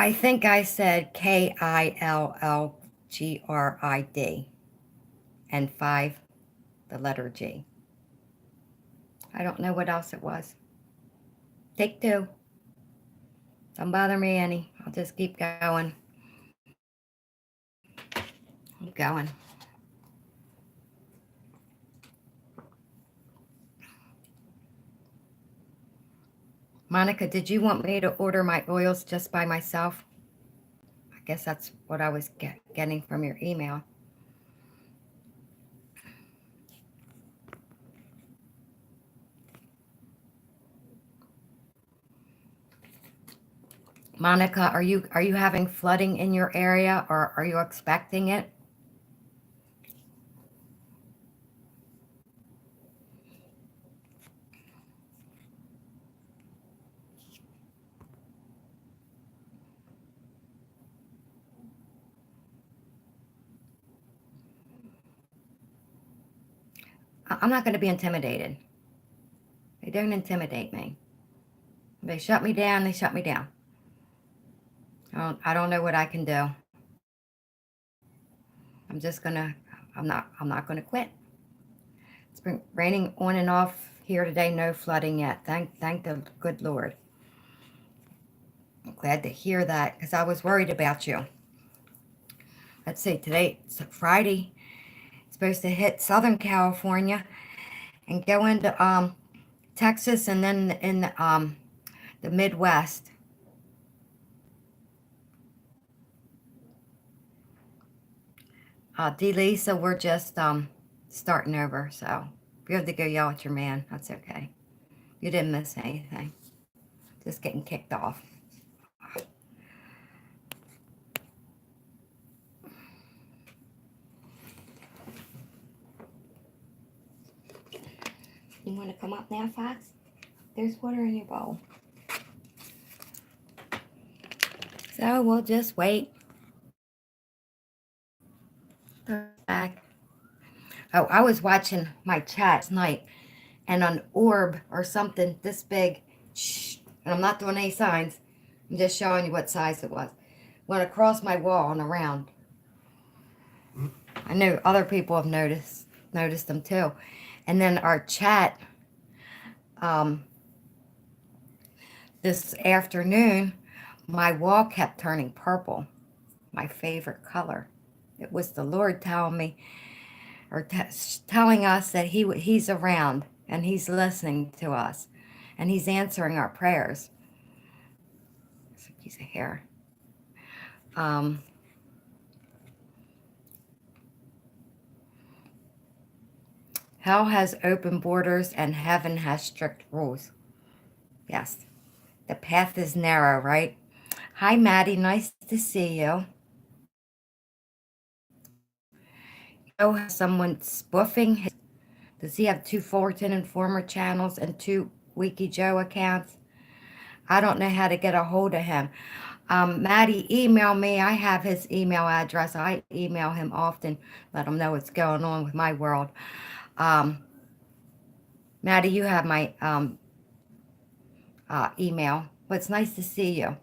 I think I said Killgrid and 5, the letter G. I don't know what else it was. Take 2. Don't bother me any. I'll just keep going. Keep going. Monica, did you want me to order my oils just by myself? I guess that's what I was getting from your email. Monica, are you having flooding in your area, or are you expecting it? I'm not going to be intimidated. They don't intimidate me. They shut me down. They shut me down. I don't know what I can do. I'm not gonna quit. It's been raining on and off here today. No flooding yet. Thank the good Lord. I'm glad to hear that because I was worried about you. Let's see. Today it's Friday. It's supposed to hit Southern California and go into Texas and then in the Midwest. Delisa, we're just starting over, so if you have to go yell at your man, that's okay. You didn't miss anything. Just getting kicked off. You want to come up now, Fox? There's water in your bowl. So we'll just wait. Back. Oh, I was watching my chat last night, and an orb or something this big, and I'm not doing any signs. I'm just showing you what size it was. Went across my wall and around. I know other people have noticed them too. And then our chat this afternoon, my wall kept turning purple, my favorite color. It was the Lord telling me, or telling us that he's around and he's listening to us and he's answering our prayers. It's a piece of hair. Hell has open borders and heaven has strict rules. Yes. The path is narrow, right? Hi, Maddie. Nice to see you. Joe has someone spoofing his. Does he have 2 Fullerton and Former channels and 2 Wiki Joe accounts? I don't know how to get a hold of him. Maddie, email me. I have his email address. I email him often, let him know what's going on with my world. Maddie, you have my email. But it's nice to see you.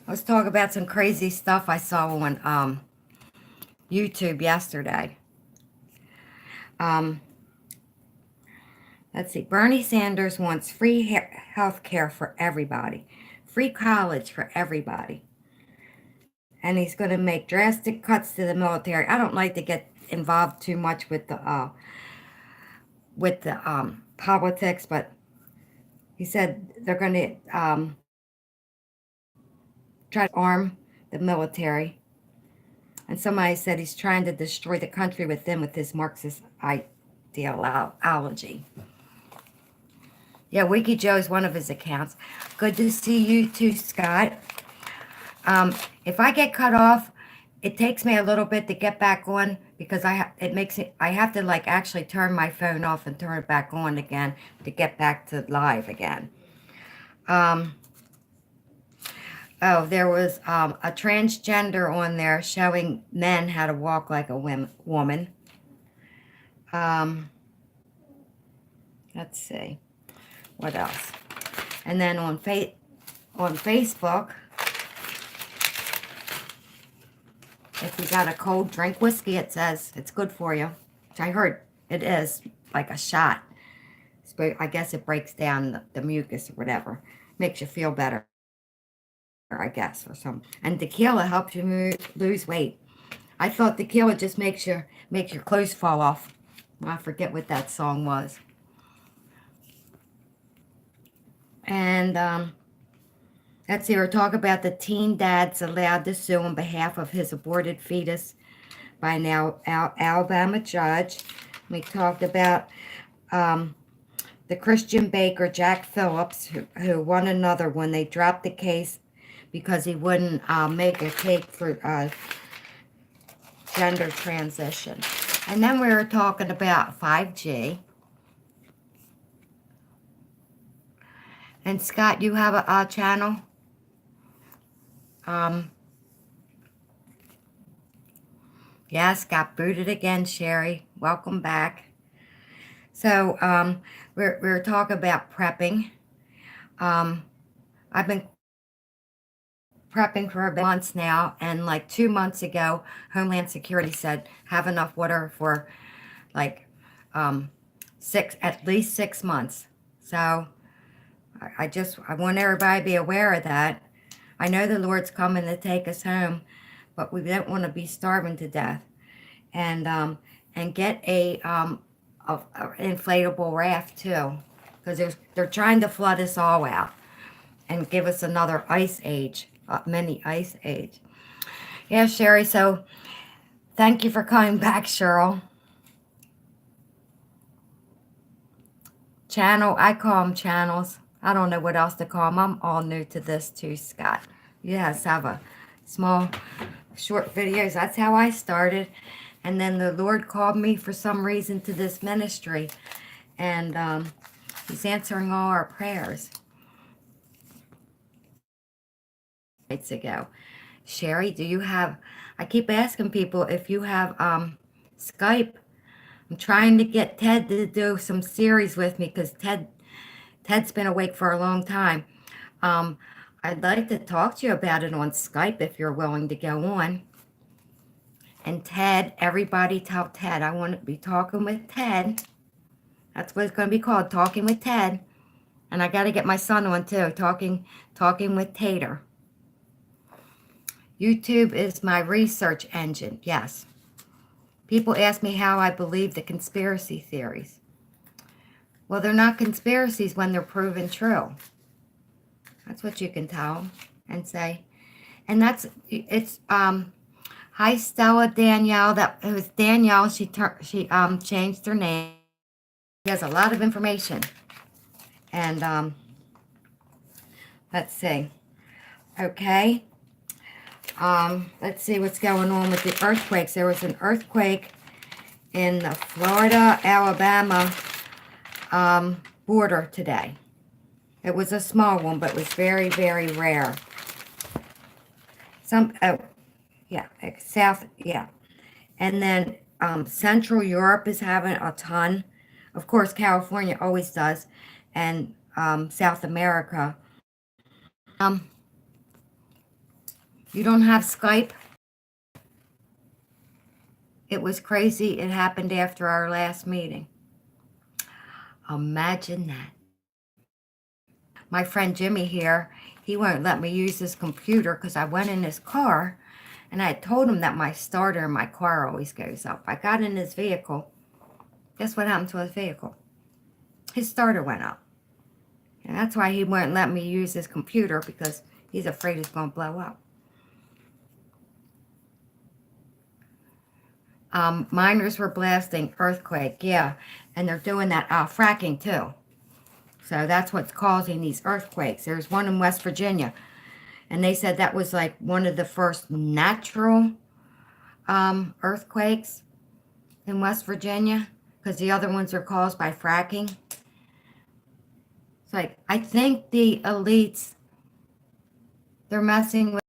Let's talk about some crazy stuff I saw on YouTube yesterday. Let's see. Bernie Sanders wants free health care for everybody, free college for everybody, and he's going to make drastic cuts to the military. I don't like to get involved too much with the politics, but he said they're going to try to arm the military. And somebody said he's trying to destroy the country with his Marxist ideology. Yeah, Wiki Joe is one of his accounts. Good to see you too, Scott. If I get cut off, it takes me a little bit to get back on because I have to like actually turn my phone off and turn it back on again to get back to live again. Oh, there was a transgender on there showing men how to walk like a woman. Let's see. What else? And then on Facebook, if you got a cold, drink whiskey. It says it's good for you, which I heard it is, like a shot. But I guess it breaks down the mucus or whatever. Makes you feel better, I guess, or something. And tequila helps you lose weight. I thought tequila just makes your clothes fall off. I forget what that song was. And let's see, we're talking about the teen dad's allowed to sue on behalf of his aborted fetus by an Alabama judge. We talked about the Christian baker Jack Phillips, who won another when they dropped the case because he wouldn't make a cake for gender transition. And then we were talking about 5G. And Scott, you have a channel? Yes, got booted again, Sherry. Welcome back. So we're talking about prepping. I've been prepping for months now, and like 2 months ago, Homeland Security said have enough water for like at least 6 months. So I want everybody to be aware of that. I know the Lord's coming to take us home, but we don't want to be starving to death. And get a inflatable raft too, because they're trying to flood us all out and give us another ice age, mini ice age. Yeah, Sherry. So thank you for coming back, Cheryl. Channel, I call them channels. I don't know what else to call them. I'm all new to this too, Scott. Yes, have a small, short videos. That's how I started. And then the Lord called me for some reason to this ministry. And he's answering all our prayers. Nights ago. Sherry, do you have, I keep asking people if you have Skype. I'm trying to get Ted to do some series with me because Ted's been awake for a long time. I'd like to talk to you about it on Skype if you're willing to go on. And Ted, everybody tell Ted, I want to be talking with Ted. That's what it's going to be called, Talking with Ted. And I got to get my son on too, Talking with Tater. YouTube is my research engine, yes. People ask me how I believe the conspiracy theories. Well, they're not conspiracies when they're proven true. That's what you can tell them and say. And it's hi Stella Danielle. It was Danielle. She changed her name. She has a lot of information. And let's see. Okay. Let's see what's going on with the earthquakes. There was an earthquake in the Florida, Alabama border today. It was a small one, but it was very, very rare. South, yeah. And then Central Europe is having a ton. Of course, California always does. And South America. You don't have Skype? It was crazy. It happened after our last meeting. Imagine that. My friend Jimmy here, he won't let me use his computer because I went in his car and I told him that my starter in my car always goes up. I got in his vehicle. Guess what happened to his vehicle? His starter went up. And that's why he won't let me use his computer, because he's afraid it's going to blow up. Miners were blasting, earthquake, yeah. And they're doing that fracking too. So that's what's causing these earthquakes. There's one in West Virginia. And they said that was like one of the first natural earthquakes in West Virginia, because the other ones are caused by fracking. It's like, I think the elites, they're messing with.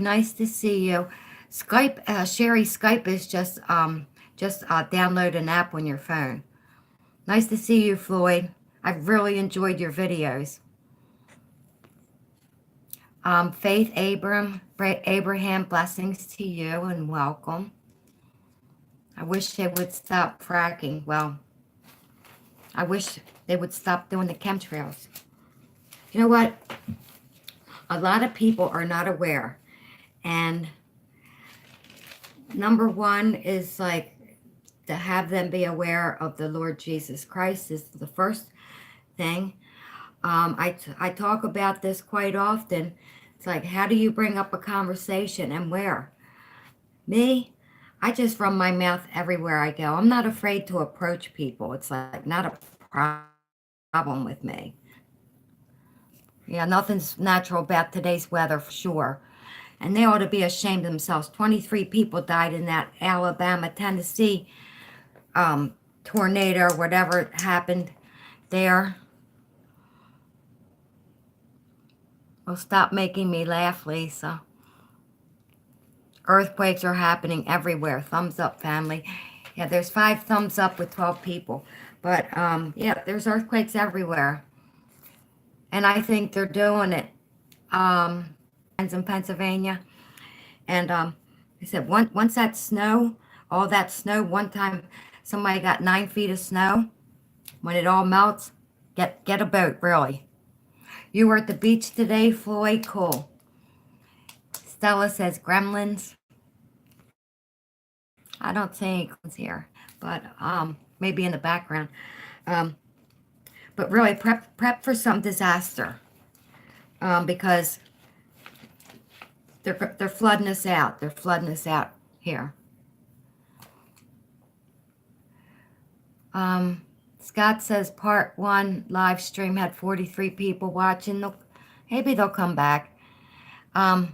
Nice to see you. Skype, Sherry, Skype is just Just download an app on your phone. Nice to see you, Floyd. I've really enjoyed your videos. Faith Abraham, blessings to you and welcome. I wish they would stop fracking. Well, I wish they would stop doing the chemtrails. You know what? A lot of people are not aware. And number one is like to have them be aware of the Lord Jesus Christ is the first thing. I talk about this quite often. It's like, how do you bring up a conversation and where? Me, I just run my mouth everywhere I go. I'm not afraid to approach people. It's like not a problem with me. Yeah, nothing's natural about today's weather for sure. And they ought to be ashamed of themselves. 23 people died in that Alabama, Tennessee tornado or whatever happened there. Well, stop making me laugh, Lisa. Earthquakes are happening everywhere. Thumbs up, family. Yeah, there's 5 thumbs up with 12 people. But, yeah, there's earthquakes everywhere. And I think they're doing it in Pennsylvania. And I said, once that snow, all that snow, one time somebody got 9 feet of snow. When it all melts, get a boat, really. You were at the beach today, Floyd? Cool. Stella says gremlins. I don't see any gremlins here, but maybe in the background. But really, prep for some disaster because they're flooding us out. They're flooding us out here. Scott says part 1 live stream had 43 people watching. Maybe they'll come back. The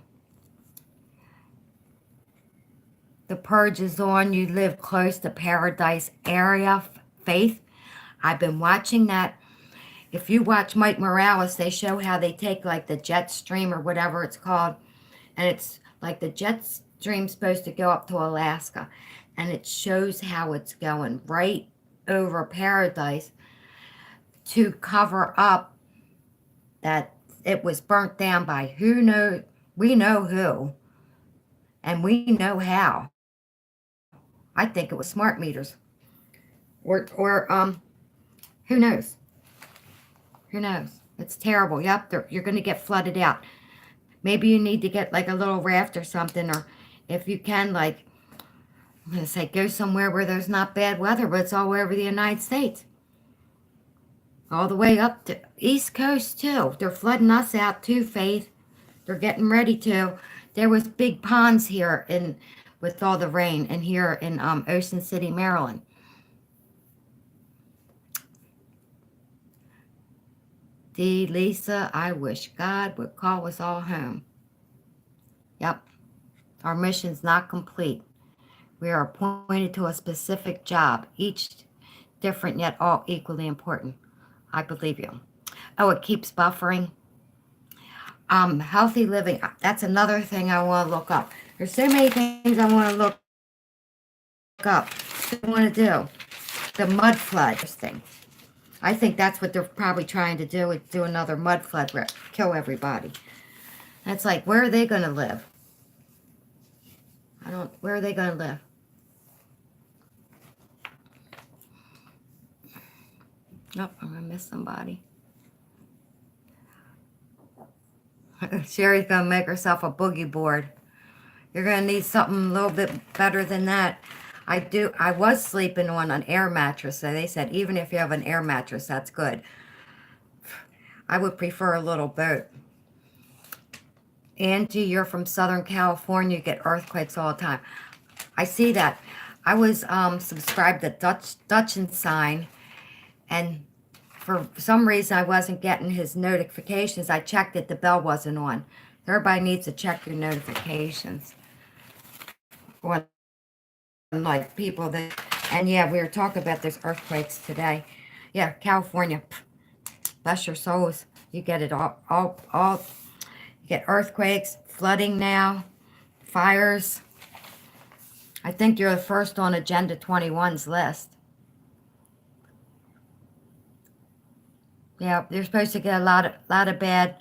purge is on. You live close to Paradise area. Faith, I've been watching that. If you watch Mike Morales, they show how they take like the jet stream or whatever it's called. And it's like the jet stream's supposed to go up to Alaska. And it shows how it's going right over Paradise to cover up that it was burnt down by who knows. We know who. And we know how. I think it was smart meters. Or who knows? Who knows? It's terrible. Yep, you're going to get flooded out. Maybe you need to get like a little raft or something, or if you can, like, I'm going to say go somewhere where there's not bad weather, but it's all over the United States. All the way up to East Coast, too. They're flooding us out, too, Faith. They're getting ready to. There was big ponds here with all the rain, and here in Ocean City, Maryland. Lisa, I wish God would call us all home. Yep. Our mission's not complete. We are appointed to a specific job, each different yet all equally important. I believe you. Oh, it keeps buffering. Healthy living. That's another thing I want to look up. There's so many things I want to look up. What I want to do. The mud flood thing. I think that's what they're probably trying to do, is do another mud flood, kill everybody. That's like, where are they going to live? Where are they going to live? Nope, I'm going to miss somebody. Sherry's going to make herself a boogie board. You're going to need something a little bit better than that. I was sleeping on an air mattress, so they said even if you have an air mattress, that's good. I would prefer a little boat. Angie, you're from Southern California, you get earthquakes all the time. I see that. I was subscribed to Dutch and Sign, and for some reason I wasn't getting his notifications. I checked it, the bell wasn't on. Everybody needs to check your notifications. Or like people that, and yeah, we were talking about there's earthquakes today. Yeah, California, bless your souls. You get it all, you get earthquakes, flooding now, fires. I think you're the first on Agenda 21's list. Yeah, you're supposed to get a lot of bad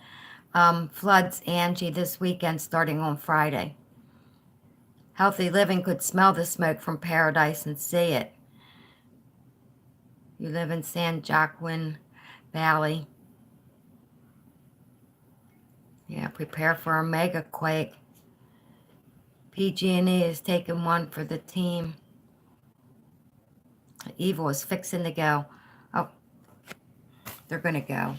floods, Angie, this weekend starting on Friday. Healthy Living could smell the smoke from Paradise and see it. You live in San Joaquin Valley. Yeah, prepare for a mega quake. PG&E is taking one for the team. Evil is fixing to go. Oh, they're going to go.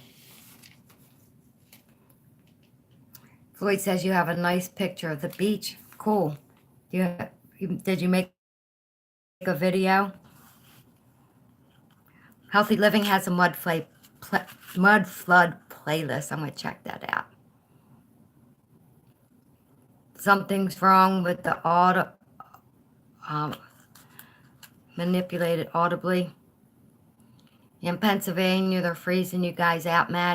Floyd says you have a nice picture of the beach. Cool. Did you make a video? Healthy Living has a mud flood playlist. I'm going to check that out. Something's wrong with the manipulated audibly. In Pennsylvania, they're freezing you guys out, Matt.